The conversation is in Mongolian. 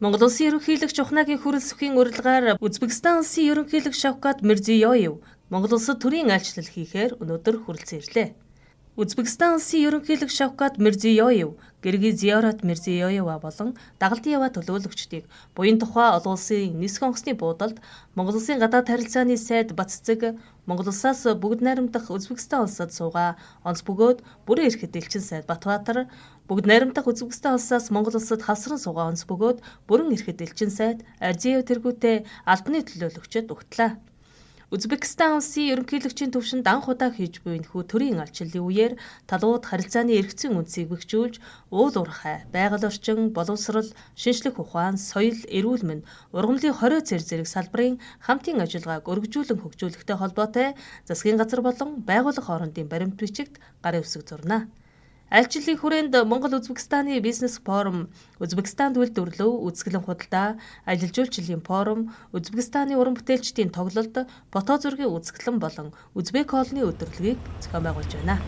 Монгол Улсын ерөнхийлөгч Ухнагийн хүрэлцэхийн урилгаар Узбекистан улсын ерөнхийлөгч Шавкат Мирзиёев Монгол улсад төрийн айлчлал хийхээр өнөөдөр хүрэлцэн ирлээ. Узбекистан улсын ерөнхийлөгч Шавкат Мирзиёев Гэрги Зиярат Мирзиёева болон дагалдан яваа төлөөлөгчдийг буян тухай олон улсын нисэх онгоцны буудалд Монгол улсын гадаад харилцааны сайд Баццэг Монгол улсаас бүгд найрамдах Узбекистан улсад суугаа онц бөгөөд бүрэн эрхэт элчин сайд Батбаатар бүгд найрамдах Узбекистан улсаас Монгол улсад хавсран суугаа онц бөгөөд бүрэн эрхэт элчин сайд Арзиев тэргүүтээ албаны төлөөлөгчөд угтлаа. Узбекистан улсын ерөнхийлөгчийн төвшөнд анх удаа хийж буй энэхүү төрийн айлчлалын үеэр талууд харилцааны эргэцэн үндсийг бэхжүүлж, уул уурхай, байгаль орчин, боловсрол, шинжлэх ухаан, соёл, эрүүл мэнд, ургамлын хорио зэрэг салбарын хамтын ажиллагааг өргөжүүлэн хөгжүүлэхтэй холбоотой засгийн газар болон байгууллага хоорондын баримт бичигт гарын үсэг зурна. Айлчлалын хүрээнд Монгол Узбекистаны бизнес форум, Узбекистанд үйлдвэрлэв, үзэсгэлэн худалдаа, аялал жуулчлалын форум, Узбекистаны уран бүтээлчдийн тоглолт, фото зургийн үзэсгэлэн болон Узбек хоолны өдөрлөгийг зохион байгуулж байна.